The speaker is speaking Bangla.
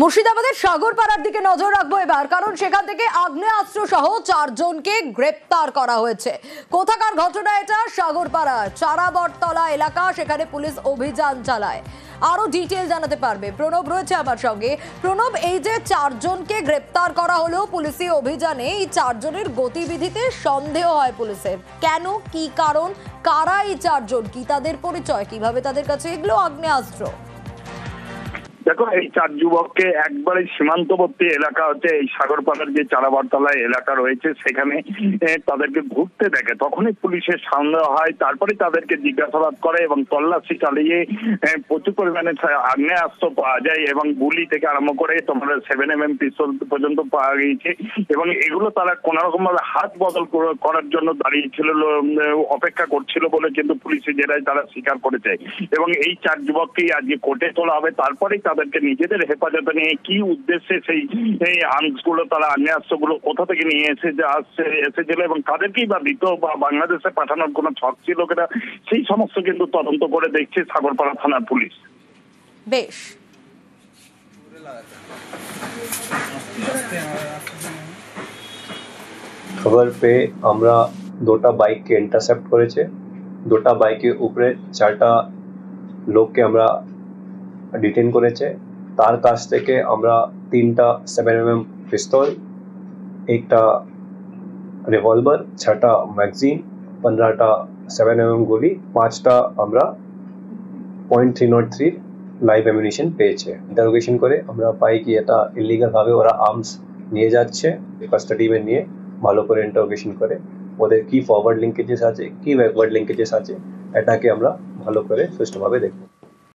মুর্শিদাবাদের সাগরপাড়ার দিকে নজর রাখবো এবার, কারণ সেখান থেকে আগ্নেয়াস্ত্র সহ 4 জনকে গ্রেপ্তার করা হয়েছে। কোথাকার ঘটনা এটা? সাগরপাড়া চারাবটতলা এলাকা, সেখানে পুলিশ অভিযান চালায়। আরো ডিটেইল জানাতে পারবে প্রণব রয়েছে আমার সঙ্গে। প্রণব, এই যে 4 জনকে গ্রেপ্তার করা হলো পুলিশি অভিযানে, এই 4 জনের গতিবিধিতে সন্দেহ হয় পুলিশের, কেন, কি কারণ, কারা এই 4 জন, কি তাদের পরিচয়, কিভাবে তাদের কাছে এগুলো আগ্নেয়াস্ত্র? দেখো, এই 4 যুবককে একবারে সীমান্তবর্তী এলাকা হচ্ছে এই সাগরপাড়ার যে চারাবটতলা এলাকা রয়েছে সেখানে তাদেরকে ঘুরতে দেখে, তখনই পুলিশের সন্দেহ হয়। তারপরে তাদেরকে জিজ্ঞাসাবাদ করে এবং তল্লাশি চালিয়ে প্রচুর পরিমাণে আগ্নেয়াস্ত্র পাওয়া যায় এবং গুলি থেকে আরম্ভ করে তোমার 7mm পিস্তল পর্যন্ত পাওয়া গিয়েছে। এবং এগুলো তারা কোন রকম ভাবে হাত বদল করার জন্য দাঁড়িয়েছিল, অপেক্ষা করছিল বলে কিন্তু পুলিশের জেরায় তারা স্বীকার করেছে। এবং এই 4 যুবককেই আজকে কোর্টে তোলা হবে। তারপরেই তাদেরকে নিজেদের হেফাজতে নিয়ে কি উদ্দেশ্যে সেই আর্মসগুলো, তারা আগ্নেয়াস্ত্রগুলো কোথা থেকে নিয়ে এসেছিল এবং তাদেরকেই বা দিত বা বাংলাদেশে পাঠানোর কোনো ছক ছিল কিনা, সেই সমস্ত কিন্তু তদন্ত করে দেখছে সাগরপাড়া থানার পুলিশ। বেশ, खबर पे আমরা 2টা বাইককে ইন্টারসেপ্ট করেছে। 2টা বাইকের উপরে 4টা লোককে আমরা ডিটেইন করেছে। তার কাছ থেকে আমরা 3টা 7mm পিস্তল, একটা রিভলভার, 6টা ম্যাগাজিন, 15টা 7mm গুলি, 5টা আমরা .303 লাইভ অ্যামিনিশন পেয়েছে। ইন্টারোগেশন করে আমরা পাই কি এটা ইলিগাল ভাবে ওরা আর্মস নিয়ে যাচ্ছে। কাস্টাডি মে নিয়ে ভালো করে ইন্টারোগেশন করে ওদের কি ফরওয়ার্ড লিঙ্কেজেস আছে, কি ব্যাকওয়ার্ড লিঙ্কেজেস আছে, এটাকে আমরা ভালো করে সুষ্ঠুভাবে দেখব।